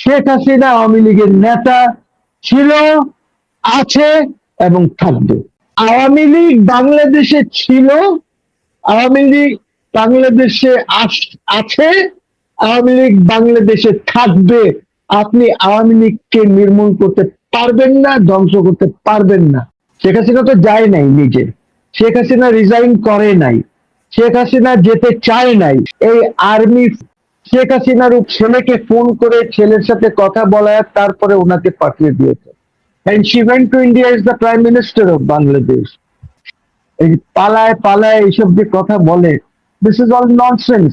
শেখ হাসিনা আওয়ামী লীগের নেতা ছিল, আছে এবং থাকবে। আওয়ামী লীগ বাংলাদেশে ছিল, আওয়ামী লীগ বাংলাদেশে আছে, আওয়ামী লীগ বাংলাদেশে থাকবে। আপনি আওয়ামী লীগকে নির্মূল করতে পারবেন না, ধ্বংস করতে পারবেন না। শেখ হাসিনা তো যায় নাই নিজে, শেখ হাসিনা রিজাইন করে নাই, শেখ হাসিনা যেতে চায় নাই। এই আর্মি শেখ হাসিনার ছেলেকে ফোন করে ছেলের সাথে কথা বলায় তারপরে ওনাকে পাঠিয়ে দিয়েছে। And she went to India as the Prime Minister of Bangladesh. এই পালায় পালায় এইসব যে কথা বলে, দিস ইজ অল ননসেন্স।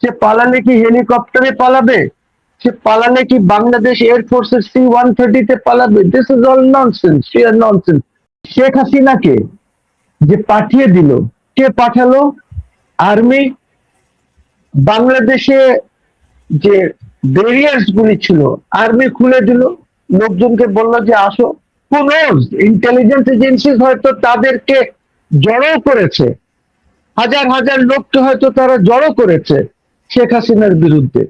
সে পালালে কি হেলিকপ্টারে পালাবে? সে পালালে কি বাংলাদেশ এয়ারফোর্সের C-130 পালাবে? This is all nonsense, shear nonsense. Sheikh হাসিনাকে যে পাঠিয়ে দিল, কে পাঠালো? আর্মি। বাংলাদেশে যে ব্যারিয়ার্স গুলি ছিল আর্মি খুলে দিল, লোকজনকে বললো যে আসো। কোন ইন্টেলিজেন্স এজেন্সি হয়তো তাদেরকে জড়ো করেছে, হাজার হাজার লোককে হয়তো তারা জড়ো করেছে শেখ হাসিনার বিরুদ্ধে।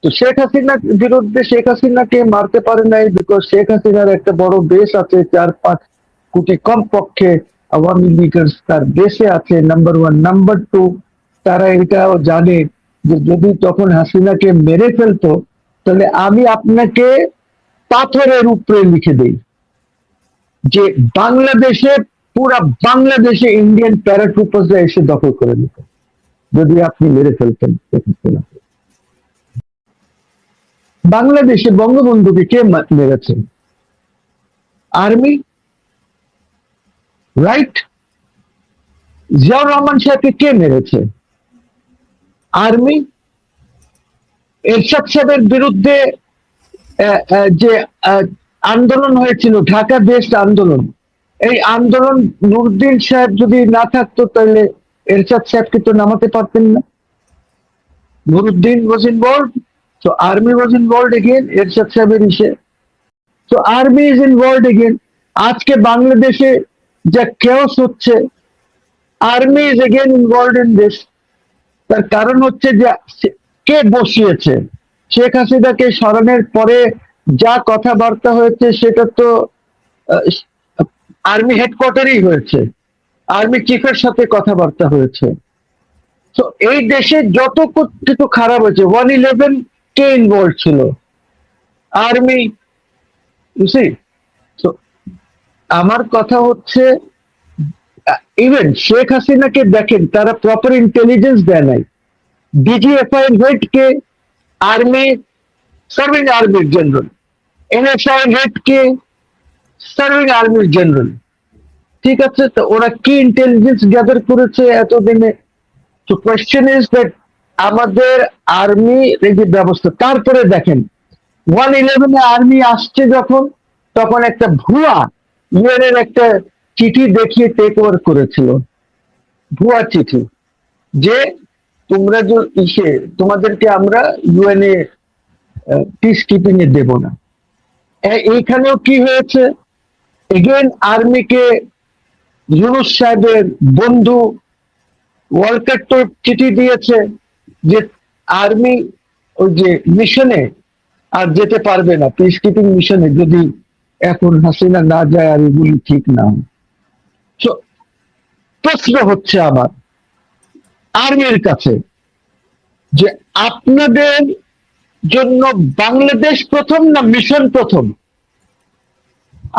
তো শেখ হাসিনার বিরুদ্ধে শেখ হাসিনাকে মারতে পারে নাই, বিকজ শেখ হাসিনার একটা বড় বেশ আছে, 4-5 কোটি কমপক্ষে আওয়ামী লীগের তার দেশে আছে, নাম্বার 1। নাম্বার 2, তারা এটাও জানে যে যদি তখন হাসিনাকে মেরে ফেলতো তাহলে আমি আপনাকে পাথরের উপরে লিখে দেই যে বাংলাদেশে, পুরা বাংলাদেশে ইন্ডিয়ান প্যারাট্রুপার্সরা এসে দখল করে নিত যদি আপনি মেরে ফেলতেন। বাংলাদেশে বঙ্গবন্ধুকে কে মেরেছে? Army, right? জিয়াউর রহমান সাহেবকে কে মেরেছে? আর্মি। এরশাদ সাহেবের বিরুদ্ধে যে আন্দোলন হয়েছিল, ঢাকা বেস্ট আন্দোলন, এই আন্দোলন নুরুদ্দিন সাহেব যদি না থাকতো তাহলে এরশাদ সাহেবকে তো নামাতে পারতেন না। নুরুদ্দিন ওয়াজ ইনভলভড, সো আর্মি ওয়াজ ইনভলভড এগেন এরশাদ সাহেবের ইসে, so army is involved again. আজকে বাংলাদেশে যা কেওস হচ্ছে, army is again involved in this. তার কারণ হচ্ছে যে কে বসিয়েছে? শেখ হাসিনাকে সরানোর পরে যা কথাবার্তা হয়েছে সেটা তো আর্মি হেডকোয়ার্টারেই হয়েছে, আর্মি চিফের সাথে কথাবার্তা হয়েছে। তো এই দেশে যত কিছু খারাপ হয়েছে, 111 কে ইনভলভ ছিল? আর্মি। তো আমার কথা হচ্ছে, ইভেন শেখ হাসিনাকে দেখেন, তারা প্রপার ইন্টেলিজেন্স দেয় নাই। ডিজিএফআই হেড কে? আর্মি, সার্ভিং আর্মির জেনারেল। এনএসআই হেড কে? সার্ভিং আর্মির জেনারেল। ঠিক আছে, তো ওরা কি ইন্টেলিজেন্স গ্যাদার করেছে এতদিনে? তো কোয়েশ্চেন ইজ দ্যাট আমাদের আর্মি এই যে ব্যবস্থা, তারপরে দেখেন 111 আর্মি আসছে যখন, তখন একটা ভুয়া ইউএনের একটা চিঠি দেখিয়ে টেক ওভার করেছিল, ভুয়া চিঠি, যে তোমরা যে তোমাদেরকে আমরা ইউএনএ পিস কিপিং এ দেব না। এইখানেও কি হয়েছে? এগেন আর্মিকে ইউনূস সাহেবের বন্ধু ওয়ালকার তো চিঠি দিয়েছে যে আর্মি ওই যে মিশনে আর যেতে পারবে না, পিস কিপিং মিশনে, যদি এখন হাসিনা না যায় আর এগুলি ঠিক না হয়। তো প্রশ্ন হচ্ছে আমার আর্মির কাছে যে আপনাদের জন্য বাংলাদেশ প্রথম না মিশন প্রথম?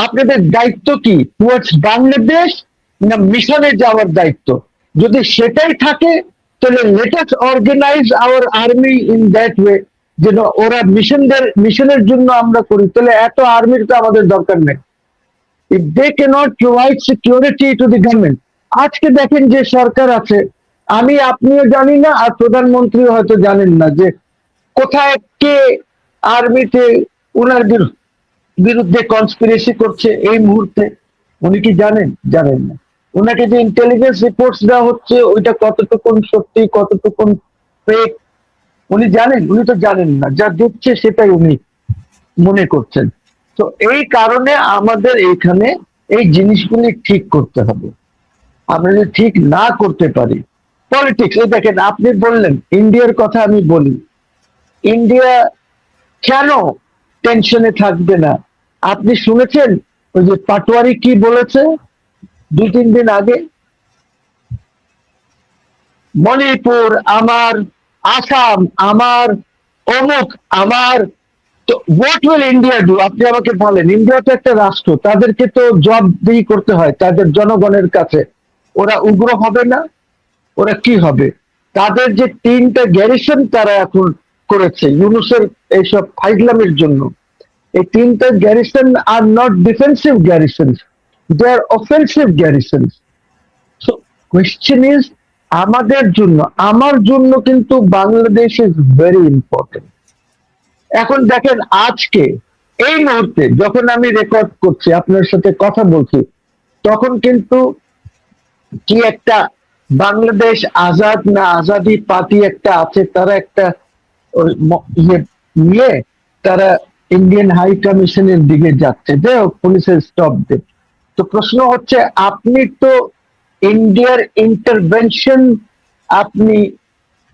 আপনাদের দায়িত্ব কি টুয়ার্ডস বাংলাদেশ না মিশনে যাওয়ার দায়িত্ব? যদি সেটাই থাকে তাহলে let us organise our army in that way, যেন ওরা মিশনের জন্য আমরা করি। তাহলে এত আর্মির তো আমাদের দরকার নেই। If they cannot provide security to the government. আজকে দেখেন যে সরকার আছে, আমি আপনিও জানি না আর প্রধানমন্ত্রী হয়তো জানেন না যে কোথায় কে আর্মিতে ওনার বিরুদ্ধে কনস্পিরেসি করছে এই মুহূর্তে। উনি কি জানেন? জানেন না। ওনাকে যে ইন্টেলিজেন্স রিপোর্টস দেওয়া হচ্ছে ওইটা কতটুকুন সত্যি কতটুকুন ফেক উনি জানেন? উনি তো জানেন না, যা দিচ্ছে সেটাই উনি মনে করছেন। তো এই কারণে আমাদের এখানে এই জিনিসগুলি ঠিক করতে হবে। আমরা যদি ঠিক না করতে পারি, পলিটিক্স, এই দেখেন আপনি বললেন ইন্ডিয়ার কথা, আমি বলি ইন্ডিয়া কেন টেনশনে থাকবে না। আপনি শুনেছেন ওই যে পাটোয়ারি কি বলেছে 2-3 দিন আগে? মণিপুর আমার, আসাম আমার, অমুক আমার। তো হোয়াট উইল ইন্ডিয়া ডু? আপনি আমাকে বলেন, ইন্ডিয়া তো একটা রাষ্ট্র, তাদেরকে তো জবাবদিহি করতে হয় তাদের জনগণের কাছে। ওরা উগ্র হবে না? ওরা কি হবে? তাদের যে 3টা গ্যারিসন তারা এখন করেছে ইউনুসের এইসব ফাইজলামের জন্য, এই 3টা garrison are not defensive garrison, they are offensive garrison. So question is, আমাদের জন্য, আমার জন্য কিন্তু বাংলাদেশ ইজ ভেরি ইম্পর্টেন্ট। এখন দেখেন আজকে এই মুহূর্তে যখন আমি রেকর্ড করছি আপনার সাথে কথা বলছি, তখন কিন্তু কি একটা বাংলাদেশ আজাদ না আজাদি পার্টি একটা আছে, তারা একটা ইয়ে নিয়ে তারা ইন্ডিয়ান হাই কমিশনের দিকে যাচ্ছে, যে পুলিশের স্টপ দে। তো প্রশ্ন হচ্ছে, আপনি তো ইন্ডিয়ার ইন্টারভেনশন আপনি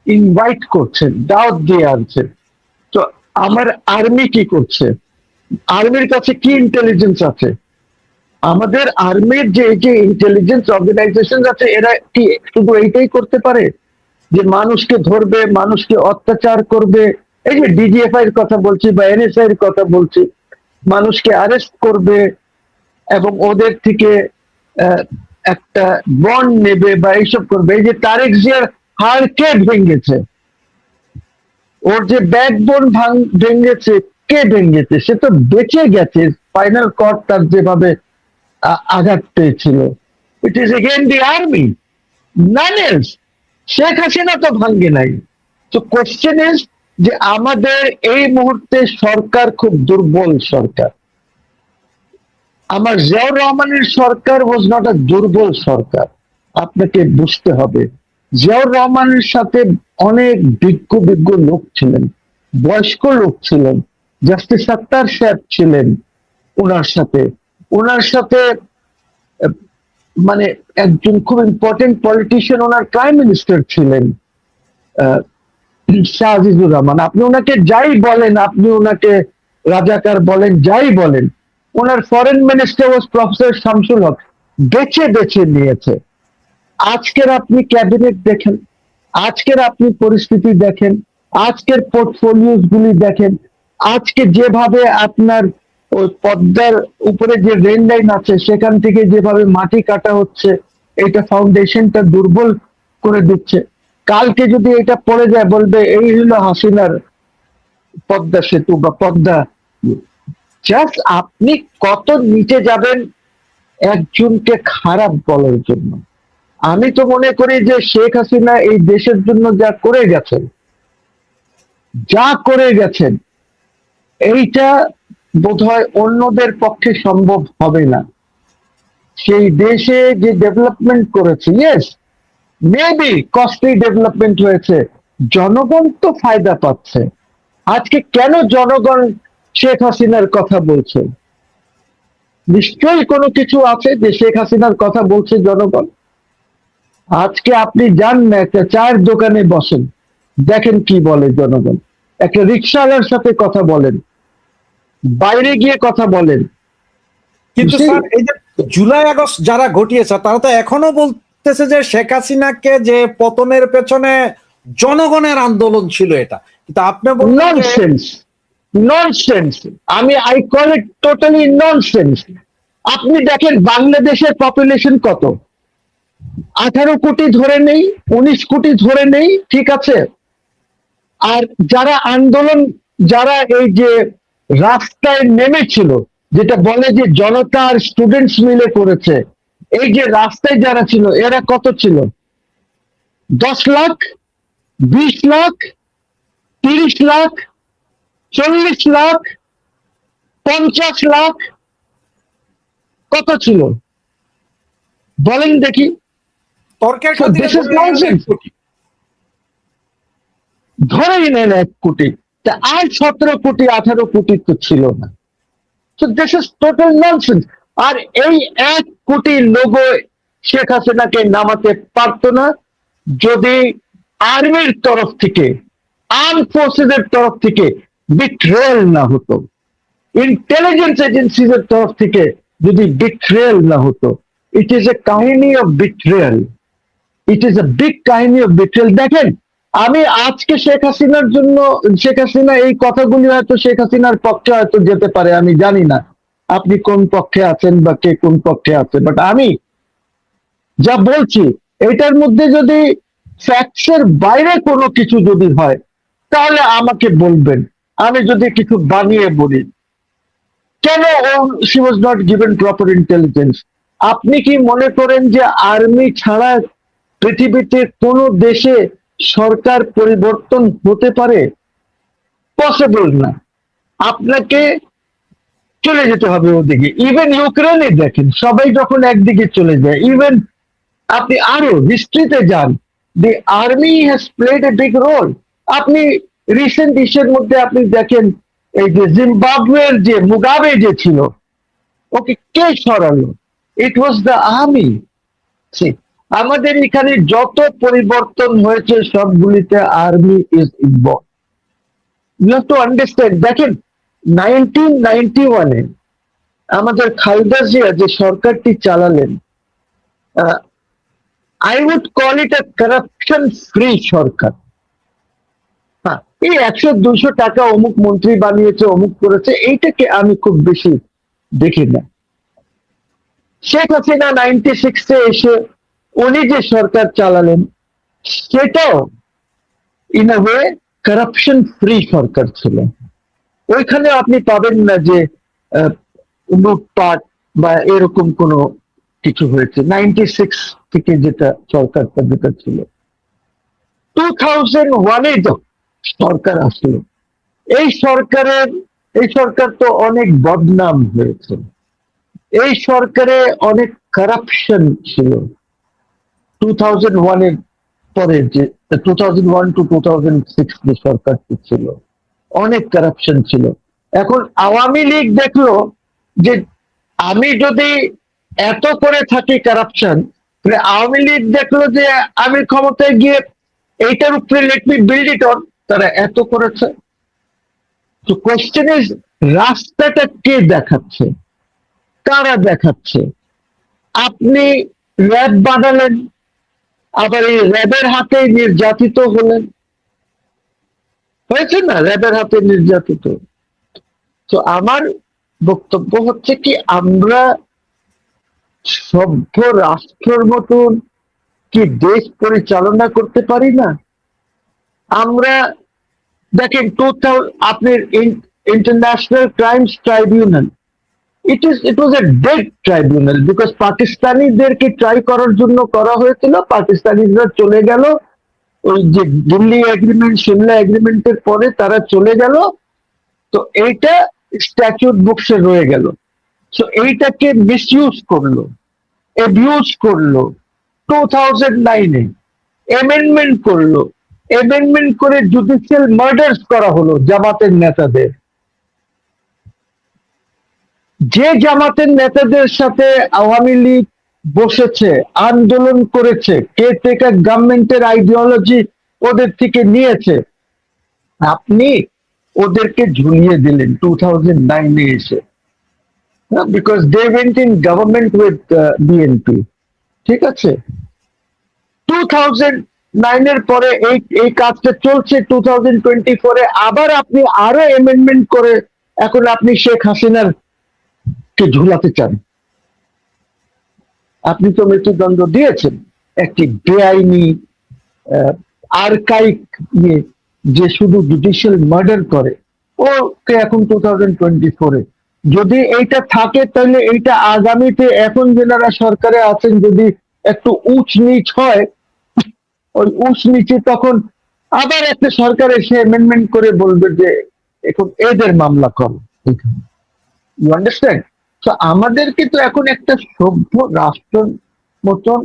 ইনভাইট করছেন, দাওয়াত দিয়ে আনছেন। তো আমার আর্মি কি করছে? আর্মির কাছে কি ইন্টেলিজেন্স আছে? আমাদের আর্মির যে ইন্টেলিজেন্স অর্গানাইজেশন আছে, এরা কি শুধু এইটাই করতে পারে যে মানুষকে ধরবে, মানুষকে অত্যাচার করবে? এই যে ডিজিএফআই এর কথা বলছি বা এনএসআই এর কথা বলছি, মানুষকে অ্যারেস্ট করবে এবং ওদের থেকে একটা বন্ড নেবে বা এইসব করবে। এই যে তারেক জিয়ার হাড় কে ভেঙেছে? ওর যে ব্যাকবোন ভেঙেছে, কে ভেঙেছে? সে তো বেঁচে গেছে, স্পাইনাল কর্ড তার যেভাবে আঘাত পেয়েছিল। It is again the army, naan else. Sheikh Hasina তো ভাঙ্গে নাই। তো কোশ্চেন ইজ যে আমাদের এই মুহূর্তে সরকার খুব দুর্বল সরকার। আমার জিয়াউর রহমানের সরকার ওয়াজ নট আ দুর্বল সরকার, আপনাকে বুঝতে হবে। জিয়াউর রহমানের সাথে অনেক বিজ্ঞ বিজ্ঞ লোক ছিলেন, বয়স্ক লোক ছিলেন। জাস্টিস সাত্তার সাহেব ছিলেন ওনার সাথে। ওনার সাথে মানে একজন খুব ইম্পর্টেন্ট পলিটিশিয়ান, ওনার প্রাইম মিনিস্টার ছিলেন শাহ আজিজুর রহমান। আপনি ওনাকে যাই বলেন, আপনি ওনাকে রাজাকার বলেন, যাই বলেন, ওনার ফরেন মিনিস্টার ওয়াজ প্রফেসর শামসুল হক। বেছে বেছে নিয়েছে। আজকের আপনি ক্যাবিনেট দেখেন, আজকের আপনি পরিস্থিতি দেখেন, আজকের পোর্টফোলিওস গুলি দেখেন, আজকে যেভাবে আপনার ওই পদ্মার উপরে যে রেল লাইন আছে সেখান থেকে যেভাবে মাটি কাটা হচ্ছে, এটা ফাউন্ডেশনটা দুর্বল করে দিচ্ছে। কালকে যদি এটা পড়ে যায়, বলবে এই হলো হাসিনার পদ্মা সেতু বা পদ্মা। জাস্ট আপনি কত নিচে যাবেন একজনকে খারাপ বলার জন্য? আমি তো মনে করি যে শেখ হাসিনা এই দেশের জন্য যা করে গেছেন, যা করে গেছেন, এইটা বোধহয় অন্যদের পক্ষে সম্ভব হবে না। সেই দেশে যে ডেভেলপমেন্ট করেছে, ইয়েস মেবি কস্টলি ডেভেলপমেন্ট হয়েছে, জনগণ তো ফায়দা পাচ্ছে। আজকে কেন জনগণ শেখ হাসিনার কথা বলছে? নিশ্চয়ই কোনো কিছু আছে যে শেখ হাসিনার কথা বলছে জনগণ। আজকে আপনি যান না, একটা চায়ের দোকানে বসেন, দেখেন কি বলে জনগণ। একটা রিক্সাওয়ালার সাথে কথা বলেন, বাইরে গিয়ে কথা বলেন। কিন্তু স্যার, এই যে জুলাই আগস্ট যারা ঘটিয়েছে তারা তো এখনো বলতেছে যে শেখ হাসিনাকে যে পতনের পেছনে জনগণের আন্দোলন ছিল এটা। কিন্তু আপনি nonsense, nonsense. I call it totally nonsense. আপনি দেখেন বাংলাদেশের পপুলেশন কত? 18 কোটি ধরে নেই, 19 কোটি ধরে নেই, ঠিক আছে? আর যারা আন্দোলন, যারা এই যে রাস্তায় নেমেছিল, যেটা বলে যে জনতা আর স্টুডেন্টস মিলে করেছে, এই যে রাস্তায় যারা ছিল এরা কত ছিল? 10 লাখ, 20 লাখ, 30 লাখ, 40 লাখ, 50 লাখ, কত ছিল বলেন দেখি? তর্কের ধরেই নেন 1 কোটি, তা আর 17 কোটি 18 কোটি তো ছিল না। So this is total nonsense. আর এই 1 কোটি লোগো শেখ হাসিনাকে নামাতে পারতো না যদি আর্মির তরফ থেকে, আর্ম ফোর্সেস এর তরফ থেকে বিট্রেয়াল না হতো। ইন্টেলিজেন্স এজেন্সিজ এর তরফ থেকে যদি বিট্রেয়াল না হতো, ইট ইজ এ কাহিনী of betrayal, it is a big কাহিনী অফ বিট্রেয়াল। দেখেন, আমি আজকে শেখ হাসিনার জন্য, শেখ হাসিনা এই কথাগুলি হয়তো শেখ হাসিনার পক্ষে হয়তো যেতে পারে, আমি জানি না আপনি কোন পক্ষে আছেন বা কে কোন পক্ষে আছে, বাট আমি যা বলছি এটার মধ্যে যদি ফ্যাক্টসের বাইরে কোনো কিছু যদি হয় তাহলে আমাকে বলবেন, আমি যদি কিছু বানিয়ে বলি। কেন she was not given proper intelligence? আপনি কি মনে করেন যে আর্মি ছাড়া পৃথিবীতে কোন দেশে সরকার পরিবর্তন হতে পারে? পসিবল না। আপনাকে চলে যেতে হবে ওদিকে। ইভেন ইউক্রেনে দেখেন, সবাই যখন একদিকে চলে যায়, ইভেন আপনি আরো হিস্ট্রিতে যান, the army has played a big role. আপনি রিসেন্ট ইস্যুর মধ্যে আপনি দেখেন, এই যে জিম্বাবুয়ের যে মুগাবে যে ছিল, ওকে কে সরালো? ইট ওয়াজ দ্য আর্মি। আমাদের এখানে যত পরিবর্তন হয়েছে সবগুলিতে army is involve. You have to understand. দেখেন 1991-এ আমাদের খালেদা জিয়া যে সরকারটি চালালেন, I would call it a corruption free সরকার। হ্যাঁ, এই 100-200 টাকা অমুক মন্ত্রী বানিয়েছে, অমুক করেছে, এইটাকে আমি খুব বেশি দেখি না। শেখ হাসিনা 96-এ এসে উনি যে সরকার চালালেন সেটাও in a way corruption free সরকার ছিল। ওইখানে আপনি পাবেন না যে লুটপাট বা এরকম কোনো কিছু হয়েছে। 96 থেকে যেটা সরকারটা যেটা ছিল, 2001-এ সরকার আসলো, এই সরকার তো অনেক বদনাম হয়েছে। এই সরকারে অনেক কারাপশন ছিল। 2001-এর পরে যে 2001 to 2006 যে সরকারটি ছিল, অনেক কারাপশন ছিল। এখন আওয়ামী লীগ দেখলো যে আমি যদি এত করে থাকি কারাপশন, তাহলে আওয়ামী লীগ দেখলো যে আমি ক্ষমতায় গিয়ে এইটার উপরে let me build it on, তারা এত করেছে। তো কোয়েশ্চেন ইজ, রাস্তাটা কে দেখাচ্ছে, কারা দেখাচ্ছে? আপনি র্যাব বানালেন, আবার এই র্যাবের হাতে নির্যাতিত হলেন, হয়েছে না র্যাবের হাতে নির্যাতিত। তো আমার বক্তব্য হচ্ছে কি, আমরা সভ্য রাষ্ট্রের মতন কি দেশ পরিচালনা করতে পারি না? আমরা দেখেন, আপনার international crimes tribunal, it was a dead tribunal because পাকিস্তানিদেরকে ট্রাই করার জন্য করা হয়েছিল, পাকিস্তানিরা চলে গেল, ওই যে দিল্লি এগ্রিমেন্ট, সিমলা এগ্রিমেন্টের পরে তারা চলে গেল, তো এইটা স্ট্যাচুট বুকসে রয়ে গেল। সো এইটাকে মিসইউজ করলো, অ্যাবিউজ করলো। 2009-এ অ্যামেন্ডমেন্ট করলো, অ্যামেন্ডমেন্ট করে জুডিশিয়াল মার্ডার্স করা হলো জামাতের নেতাদের। যে জামাতের নেতাদের সাথে আওয়ামী লীগ বসেছে, আন্দোলন করেছে, কেয়ারটেকার গভর্নমেন্টের আইডিওলজি ওদের থেকে নিয়েছে, আপনি ওদেরকে ঝুলিয়ে দিলেন 2009-এ এসে, because they went in government with BNP. ঠিক আছে, 2009-এর পরে এই কাজটা চলছে। 2024-এ আবার আপনি আরো অ্যামেন্ডমেন্ট করে এখন আপনি শেখ হাসিনার কে ঝুলাতে চান। আপনি তো মৃত্যুদণ্ড দিয়েছেন একটি বেআইনি আর্কাইভ নিয়ে, যে শুধু জুডিশিয়াল মার্ডার করে, ওকে এখন 2024-এ যদি এইটা থাকে, তাহলে এইটা আগামীতে এখন যারা সরকারে আছেন যদি একটু উঁচ নিচ হয়, ওই উঁচ নিচে তখন আবার একটা সরকার এসে অ্যামেন্ডমেন্ট করে বলবে যে এখন এদের মামলা কর। You understand? তো আমাদেরকে তো এখন একটা সভ্য রাষ্ট্রের মতন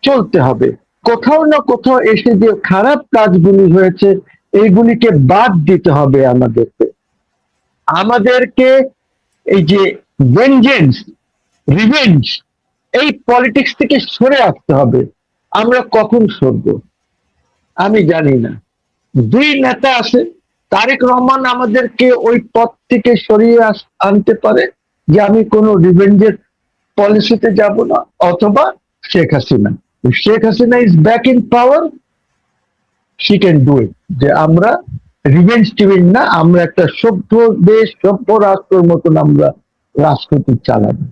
চলতে হবে। কোথাও না কোথাও এসে যে খারাপ কাজগুলি হয়েছে এইগুলিকে বাদ দিতে হবে আমাদেরকে। আমাদেরকে এই যে ভেঞ্জেন্স, রিভেঞ্জ, এই পলিটিক্স থেকে সরে আসতে হবে। আমরা কখন সরব আমি জানি না। দুই নেতা আছে, তারেক রহমান আমাদেরকে ওই পথ থেকে সরিয়ে আনতে পারে যে আমি কোনো রিভেঞ্জের পলিসিতে যাব না, অথবা Sheikh Hasina, Sheikh Hasina is back in power, she can do it, যে আমরা রিভেঞ্জ টিভেঞ্জ না, আমরা একটা সভ্য দেশ, সভ্য রাষ্ট্রের মতন আমরা রাজনীতি চালাবো।